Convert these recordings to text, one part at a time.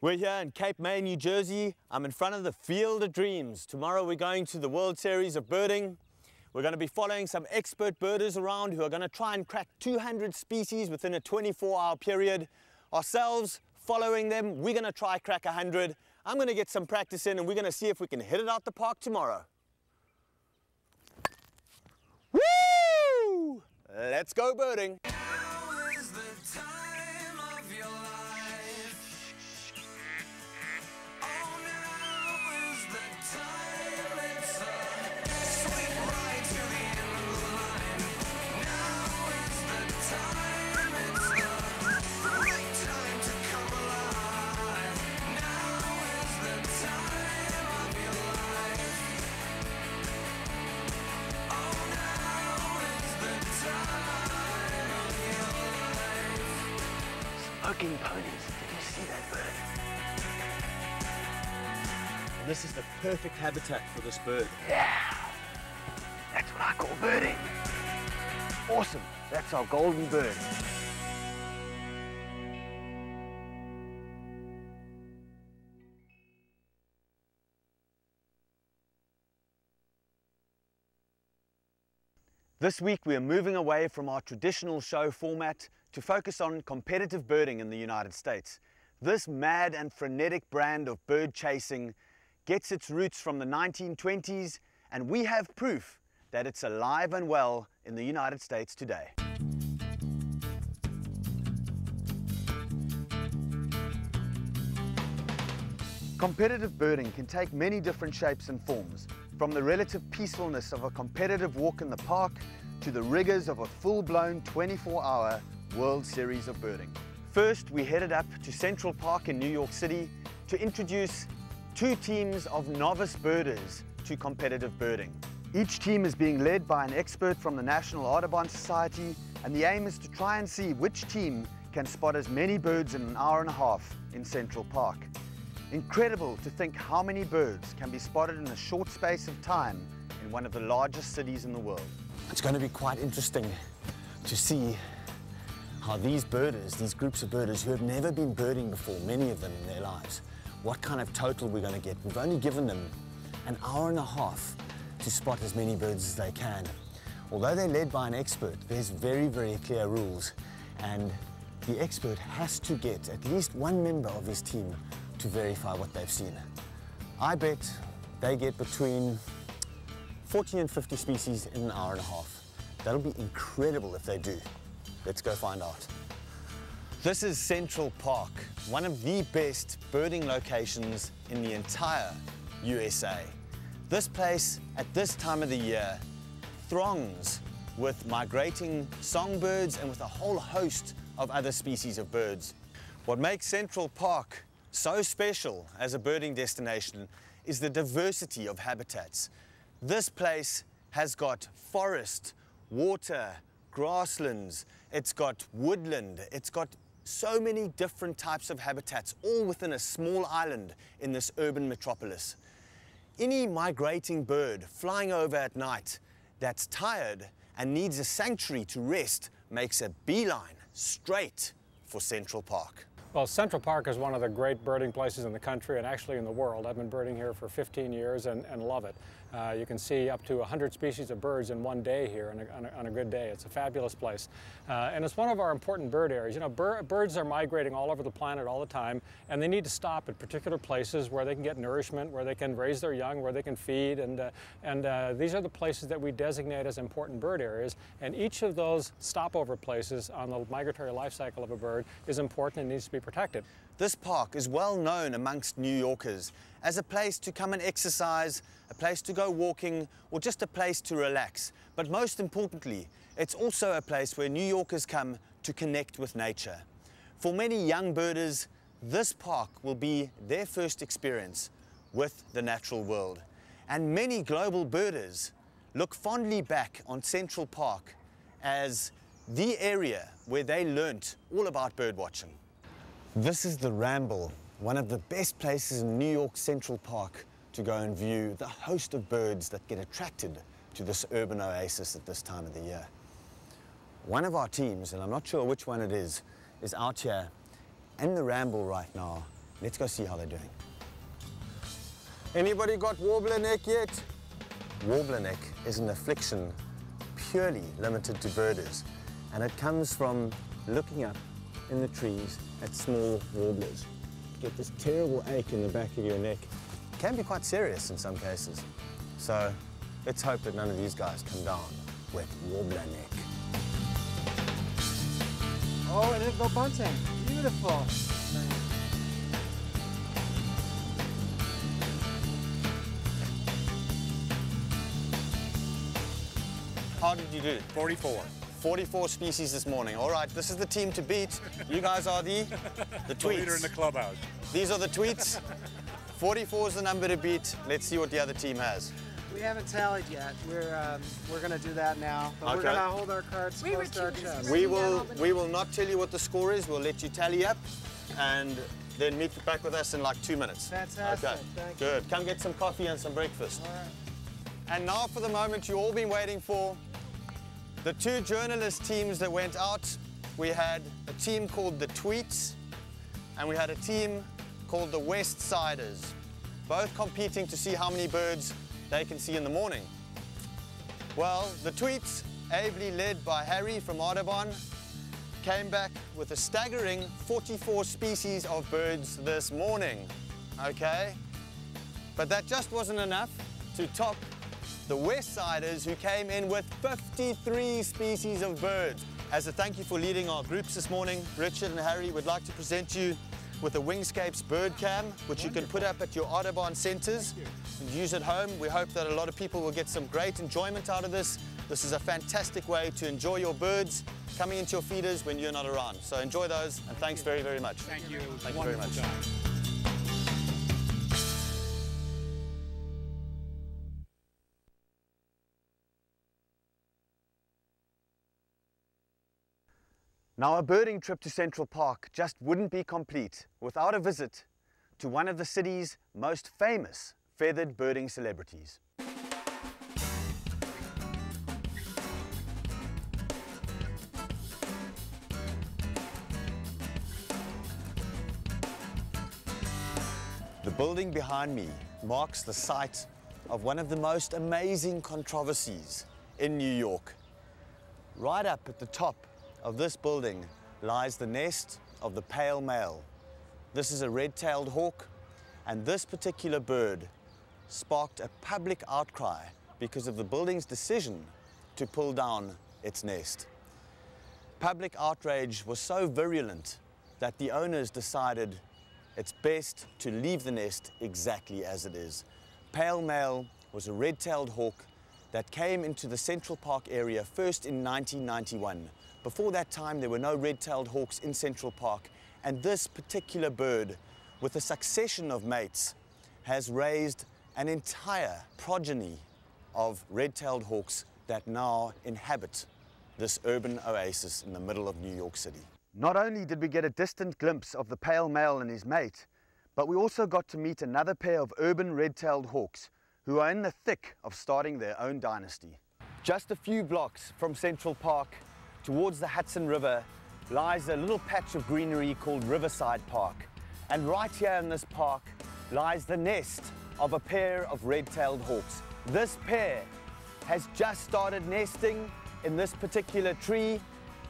We're here in Cape May, New Jersey. I'm in front of the Field of Dreams. Tomorrow we're going to the World Series of Birding. We're going to be following some expert birders around who are going to try and crack 200 species within a 24-hour period. Ourselves, following them, we're going to try crack 100. I'm going to get some practice in and we're going to see if we can hit it out the park tomorrow. Woo! Let's go birding. Smoking ponies, did you see that bird? This is the perfect habitat for this bird. Yeah, that's what I call birding. Awesome, that's our golden bird. This week we are moving away from our traditional show format to focus on competitive birding in the United States. This mad and frenetic brand of bird chasing gets its roots from the 1920s, and we have proof that it's alive and well in the United States today. Competitive birding can take many different shapes and forms, from the relative peacefulness of a competitive walk in the park to the rigors of a full-blown 24-hour World Series of Birding. First, we headed up to Central Park in New York City to introduce two teams of novice birders to competitive birding. Each team is being led by an expert from the National Audubon Society, and the aim is to try and see which team can spot as many birds in an hour and a half in Central Park. Incredible to think how many birds can be spotted in a short space of time in one of the largest cities in the world. It's going to be quite interesting to see how these birders, these groups of birders who have never been birding before, many of them in their lives, what kind of total we're going to get. We've only given them an hour and a half to spot as many birds as they can. Although they're led by an expert, there's very, very clear rules, and the expert has to get at least one member of his team to verify what they've seen. I bet they get between 40 and 50 species in an hour and a half. That'll be incredible if they do. Let's go find out. This is Central Park, one of the best birding locations in the entire USA. This place, at this time of the year, throngs with migrating songbirds and with a whole host of other species of birds. What makes Central Park so special as a birding destination is the diversity of habitats. This place has got forest, water, grasslands, it's got woodland, it's got so many different types of habitats, all within a small island in this urban metropolis. Any migrating bird flying over at night that's tired and needs a sanctuary to rest makes a beeline straight for Central Park. Well, Central Park is one of the great birding places in the country and actually in the world. I've been birding here for 15 years and love it. You can see up to 100 species of birds in one day here on a good day. It's a fabulous place. And it's one of our important bird areas. You know, birds are migrating all over the planet all the time, and they need to stop at particular places where they can get nourishment, where they can raise their young, where they can feed. And these are the places that we designate as important bird areas. And each of those stopover places on the migratory life cycle of a bird is important and needs to be protected. This park is well known amongst New Yorkers as a place to come and exercise, a place to go walking, or just a place to relax. But most importantly, it's also a place where New Yorkers come to connect with nature. For many young birders, this park will be their first experience with the natural world. And many global birders look fondly back on Central Park as the area where they learnt all about bird watching. This is the Ramble, one of the best places in New York Central Park to go and view the host of birds that get attracted to this urban oasis at this time of the year. One of our teams, and I'm not sure which one it is out here in the Ramble right now, Let's go see how they're doing. Anybody got warbler neck yet? Warbler neck is an affliction purely limited to birders, and it comes from looking up in the trees at small warblers. You get this terrible ache in the back of your neck. It can be quite serious in some cases. So let's hope that none of these guys come down with warbler neck. Oh, and it'll go bunting. Beautiful. How did you do? 44. 44 species this morning. All right, this is the team to beat. You guys are the tweets. The leader in the clubhouse. These are the tweets. 44 is the number to beat. Let's see what the other team has. We haven't tallied yet. We're gonna do that now. But we're Okay. gonna hold our cards close to our chest. We will not tell you what the score is. We'll let you tally up and then meet back with us in like 2 minutes. Fantastic. Okay, Thank you. good. Come get some coffee and some breakfast. All right. And now for the moment you've all been waiting for. The two journalist teams that went out. We had a team called the Tweets and we had a team called the West Siders, both competing to see how many birds they can see in the morning. Well, the Tweets, ably led by Harry from Audubon, came back with a staggering 44 species of birds this morning, okay? But that just wasn't enough to top the West Siders, who came in with 53 species of birds. As a thank you for leading our groups this morning, Richard and Harry would like to present you with a Wingscapes bird cam, which you can put up at your Audubon centres and use at home. We hope that a lot of people will get some great enjoyment out of this. This is a fantastic way to enjoy your birds coming into your feeders when you're not around. So enjoy those, and thanks very, very much. Thank you. It was Thank a you very wonderful much. time. Now, a birding trip to Central Park just wouldn't be complete without a visit to one of the city's most famous feathered birding celebrities. The building behind me marks the site of one of the most amazing controversies in New York. Right up at the top of this building lies the nest of the pale male. This is a red-tailed hawk, and this particular bird sparked a public outcry because of the building's decision to pull down its nest. Public outrage was so virulent that the owners decided it's best to leave the nest exactly as it is. Pale male was a red-tailed hawk that came into the Central Park area first in 1991. Before that time, there were no red-tailed hawks in Central Park, and this particular bird, with a succession of mates, has raised an entire progeny of red-tailed hawks that now inhabit this urban oasis in the middle of New York City. Not only did we get a distant glimpse of the pale male and his mate, but we also got to meet another pair of urban red-tailed hawks who are in the thick of starting their own dynasty. Just a few blocks from Central Park, towards the Hudson River, lies a little patch of greenery called Riverside Park. And right here in this park lies the nest of a pair of red-tailed hawks. This pair has just started nesting in this particular tree.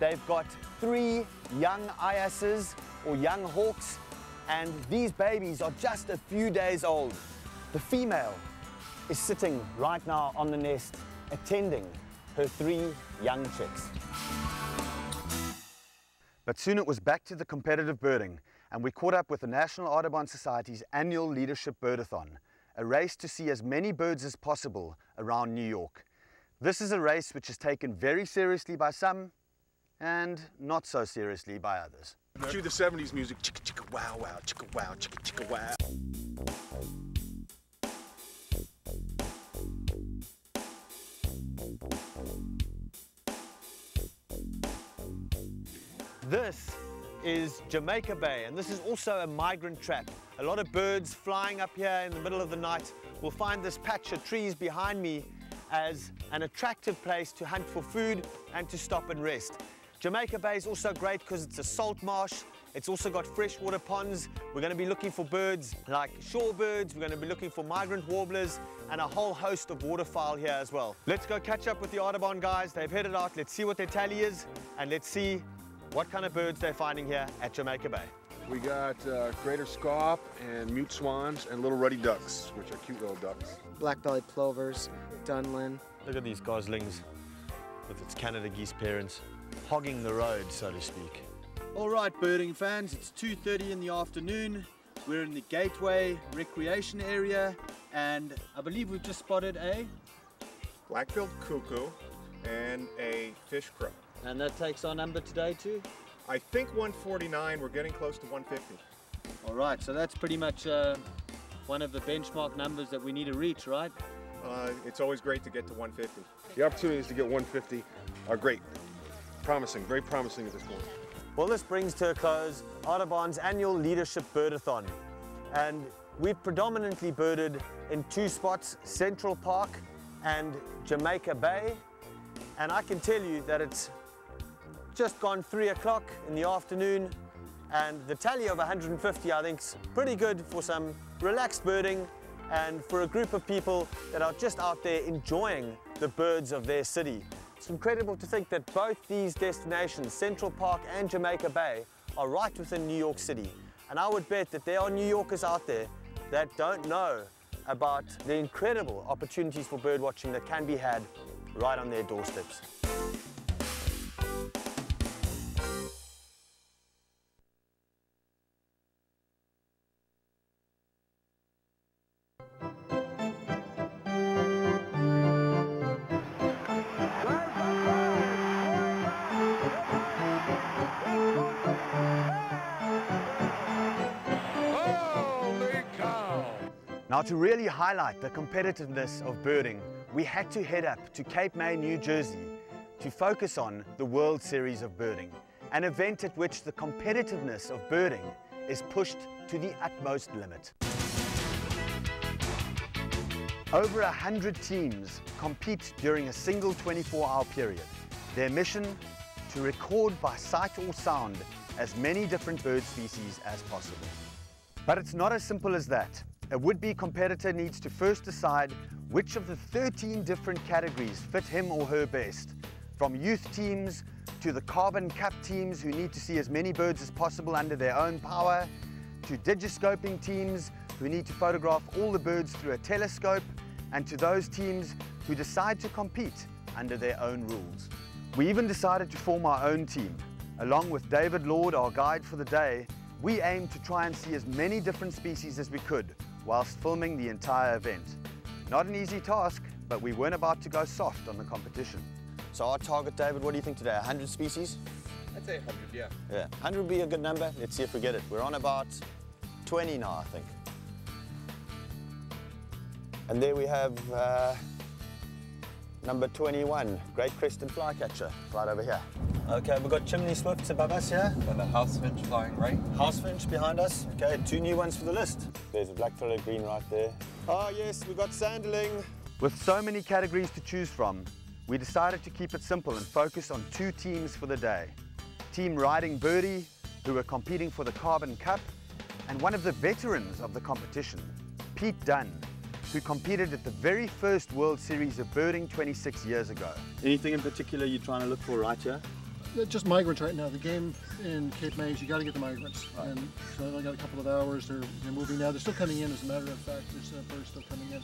They've got 3 young iases, or young hawks, and these babies are just a few days old. The female is sitting right now on the nest, attending her 3 young chicks. But soon it was back to the competitive birding, and we caught up with the National Audubon Society's annual Leadership Birdathon, a race to see as many birds as possible around New York. This is a race which is taken very seriously by some, and not so seriously by others. Cue the 70s music. Chicka chicka wow wow, chicka wow, chicka chicka wow. This is Jamaica Bay, and this is also a migrant trap. A lot of birds flying up here in the middle of the night will find this patch of trees behind me as an attractive place to hunt for food and to stop and rest. Jamaica Bay is also great because it's a salt marsh. It's also got freshwater ponds. We're going to be looking for birds like shorebirds. We're going to be looking for migrant warblers and a whole host of waterfowl here as well. Let's go catch up with the Audubon guys. They've headed out. Let's see what their tally is and let's see what kind of birds they're finding here at Jamaica Bay. We got greater scaup and mute swans and little ruddy ducks, which are cute little ducks. Black-bellied plovers, dunlin. Look at these goslings with its Canada geese parents hogging the road, so to speak. All right, birding fans, it's 2:30 in the afternoon. We're in the Gateway Recreation Area, and I believe we've just spotted a... Black-billed cuckoo and a fish crow. And that takes our number today too? I think 149, we're getting close to 150. All right, so that's pretty much one of the benchmark numbers that we need to reach, right? It's always great to get to 150. The opportunities to get 150 are great. Promising, very promising at this point. Well, this brings to a close Audubon's annual Leadership Birdathon. And we've predominantly birded in two spots, Central Park and Jamaica Bay. And I can tell you that it's just gone 3 o'clock in the afternoon. And the tally of 150, I think, is pretty good for some relaxed birding and for a group of people that are just out there enjoying the birds of their city. It's incredible to think that both these destinations, Central Park and Jamaica Bay, are right within New York City. And I would bet that there are New Yorkers out there that don't know about the incredible opportunities for bird watching that can be had right on their doorsteps. Now, to really highlight the competitiveness of birding, we had to head up to Cape May, New Jersey to focus on the World Series of Birding, an event at which the competitiveness of birding is pushed to the utmost limit. Over 100 teams compete during a single 24-hour period. Their mission, to record by sight or sound as many different bird species as possible. But it's not as simple as that. A would-be competitor needs to first decide which of the 13 different categories fit him or her best, from youth teams to the carbon cap teams who need to see as many birds as possible under their own power, to digiscoping teams who need to photograph all the birds through a telescope, and to those teams who decide to compete under their own rules. We even decided to form our own team. Along with David Lord, our guide for the day, we aimed to try and see as many different species as we could whilst filming the entire event. Not an easy task, but we weren't about to go soft on the competition. So our target, David, what do you think today? 100 species? I'd say 100, yeah. Yeah, 100 would be a good number. Let's see if we get it. We're on about 20 now, I think. And there we have number 21, Great Crested Flycatcher, right over here. Okay, we've got chimney swifts above us here. And a housefinch flying right. Housefinch behind us. Okay, 2 new ones for the list. There's a black-throated green right there. Oh yes, we've got sanderling. With so many categories to choose from, we decided to keep it simple and focus on 2 teams for the day. Team Riding Birdie, who were competing for the Carbon Cup, and one of the veterans of the competition, Pete Dunn, who competed at the very first World Series of Birding 26 years ago. Anything in particular you're trying to look for right here? Just migrants right now. The game in Cape May is you got to get the migrants. Right. And so I got a couple of hours. They're moving now. They're still coming in, as a matter of fact. There's birds still coming in.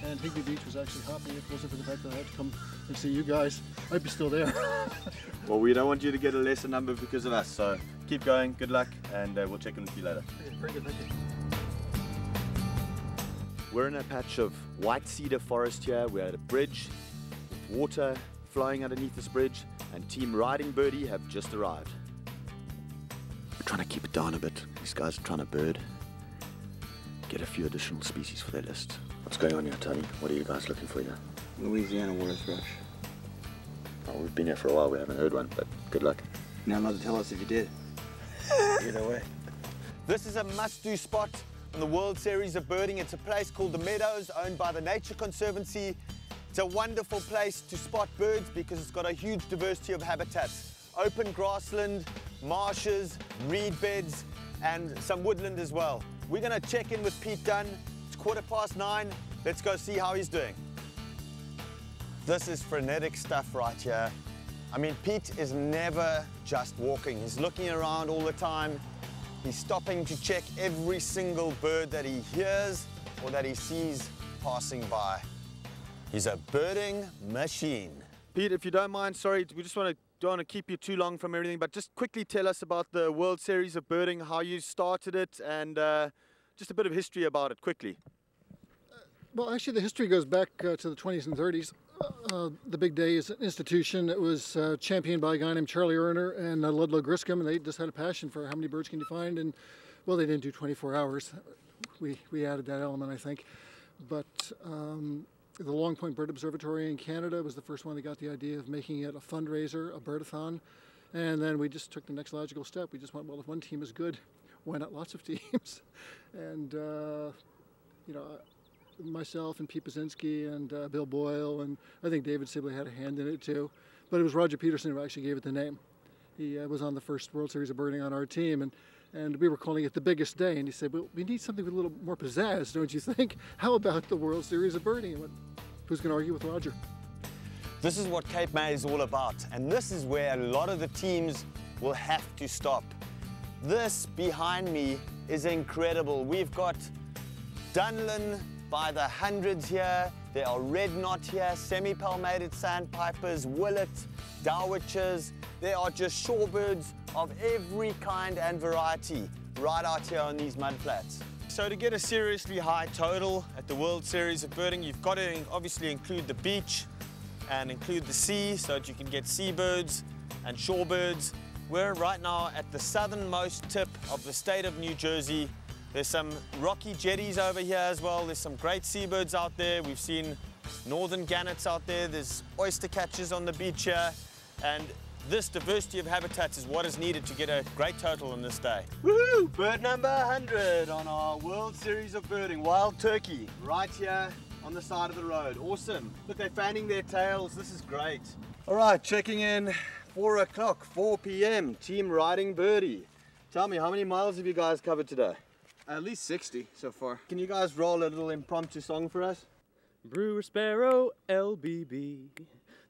And Higby Beach was actually hopping. If it wasn't for the fact that I had to come and see you guys, I'd be still there. Well, we don't want you to get a lesser number because of us. So keep going. Good luck, and we'll check in with you later. Okay, very good, thank you. We're in a patch of white cedar forest here. We're at a bridge with water flowing underneath this bridge, and Team Riding Birdie have just arrived. We're trying to keep it down a bit. These guys are trying to bird, get a few additional species for their list. What's going on here, Tony? What are you guys looking for here? Louisiana water thrush. Oh, we've been here for a while. We haven't heard one, but good luck. Now not to tell us if you did. Either way. This is a must-do spot on the World Series of Birding. It's a place called the Meadows, owned by the Nature Conservancy. It's a wonderful place to spot birds because it's got a huge diversity of habitats. open grassland, marshes, reed beds, and some woodland as well. We're gonna check in with Pete Dunn. It's 9:15. Let's go see how he's doing. This is frenetic stuff right here. I mean, Pete is never just walking. He's looking around all the time. He's stopping to check every single bird that he hears or that he sees passing by. He's a birding machine. Pete, if you don't mind, sorry, we just don't want to keep you too long from everything, but just quickly tell us about the World Series of Birding, how you started it, and just a bit of history about it, quickly. Well, actually, the history goes back to the 20s and 30s. The Big Day is an institution that was championed by a guy named Charlie Erner and Ludlow Griscom, and they just had a passion for how many birds can you find, and, well, they didn't do 24 hours. We added that element, I think. But the Long Point Bird Observatory in Canada was the first one that got the idea of making it a fundraiser, a birdathon. And then we just took the next logical step. We just went, well, if one team is good, why not lots of teams? And, you know, myself and Pete Pazinski and Bill Boyle, and I think David Sibley had a hand in it too. But it was Roger Peterson who actually gave it the name. He was on the first World Series of Birding on our team, and we were calling it the biggest day. And he said, well, we need something with a little more pizzazz, don't you think? How about the World Series of Birding? And who's going to argue with Roger? This is what Cape May is all about, and this is where a lot of the teams will have to stop. This behind me is incredible. We've got Dunlin by the hundreds here. There are red knot here, semi-palmated sandpipers, willet, dowitchers. There are just shorebirds of every kind and variety right out here on these mudflats. So to get a seriously high total at the World Series of Birding, you've got to obviously include the beach and include the sea so that you can get seabirds and shorebirds. We're right now at the southernmost tip of the state of New Jersey. There's some rocky jetties over here as well. There's some great seabirds out there. We've seen northern gannets out there. There's oyster catchers on the beach here. And this diversity of habitats is what is needed to get a great total on this day. Woohoo! Bird number 100 on our World Series of Birding. Wild turkey, right here on the side of the road. Awesome. Look, they're fanning their tails. This is great. All right, checking in, 4 o'clock, 4 p.m. Team riding birdie. Tell me, how many miles have you guys covered today? At least 60 so far. Can you guys roll a little impromptu song for us? Brewer sparrow, LBB.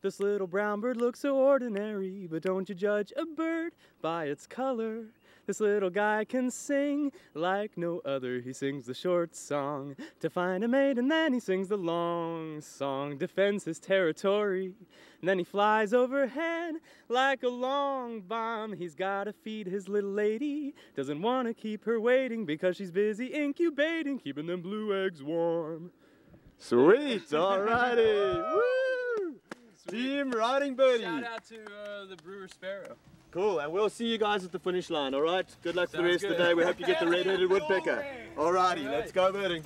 This little brown bird looks so ordinary, but don't you judge a bird by its color. This little guy can sing like no other. He sings the short song to find a mate, and then he sings the long song, defends his territory. And then he flies overhead like a long bomb. He's gotta feed his little lady, doesn't want to keep her waiting because she's busy incubating, keeping them blue eggs warm. Sweet, alrighty. Woo! Team riding birdie. Shout out to the Brewer Sparrow. Cool, and we'll see you guys at the finish line, all right? Good luck for the rest of the day. We hope you get the red-headed woodpecker. Alrighty, let's go birding.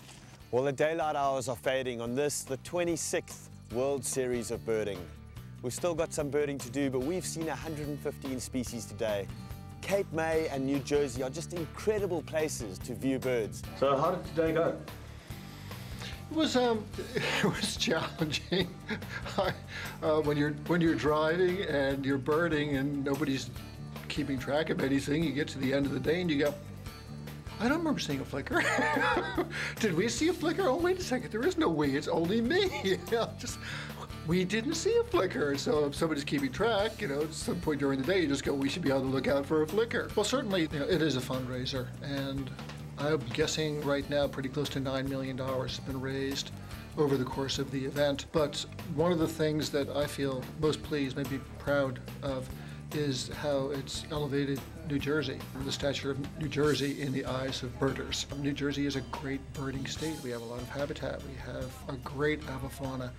Well, the daylight hours are fading on this, the 26th World Series of Birding. We've still got some birding to do, but we've seen 115 species today. Cape May and New Jersey are just incredible places to view birds. So how did today go? It was challenging. When you're driving and you're birding and nobody's keeping track of anything, you get to the end of the day and you go, I don't remember seeing a flicker. Did we see a flicker? Oh, wait a second, there is no we, it's only me. You know, we didn't see a flicker. So if somebody's keeping track, you know, at some point during the day, you just go, we should be on the lookout for a flicker. Well, certainly, you know, it is a fundraiser, and I'm guessing right now pretty close to $9 million has been raised over the course of the event. But one of the things that I feel most pleased, maybe proud of, is how it's elevated New Jersey, the stature of New Jersey in the eyes of birders. New Jersey is a great birding state. We have a lot of habitat. We have a great avifauna,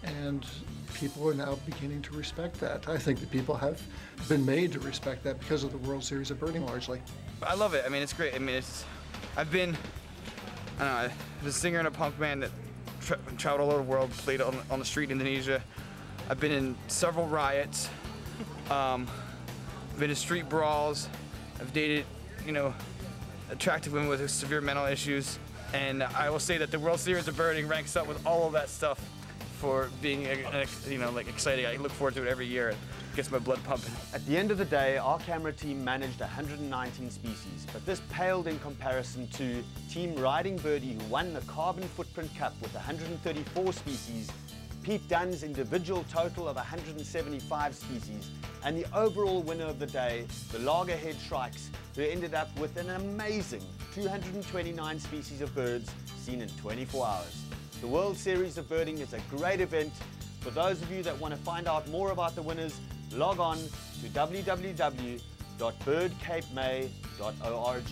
and people are now beginning to respect that. I think that people have been made to respect that because of the World Series of Birding largely. I love it. I mean, it's great. I mean, I've been, I was a singer in a punk band that traveled all over the world, played on the street in Indonesia. I've been in several riots. Been in street brawls. I've dated, you know, attractive women with severe mental issues, and I will say that the World Series of Birding ranks up with all of that stuff for being, you know, like exciting. I look forward to it every year. gets my blood pumping. At the end of the day, our camera team managed 119 species, but this paled in comparison to Team Riding Birdie, who won the Carbon Footprint Cup with 134 species, Pete Dunn's individual total of 175 species, and the overall winner of the day, the loggerhead shrikes, who ended up with an amazing 229 species of birds seen in 24 hours. The World Series of Birding is a great event. For those of you that want to find out more about the winners, log on to www.birdcapemay.org.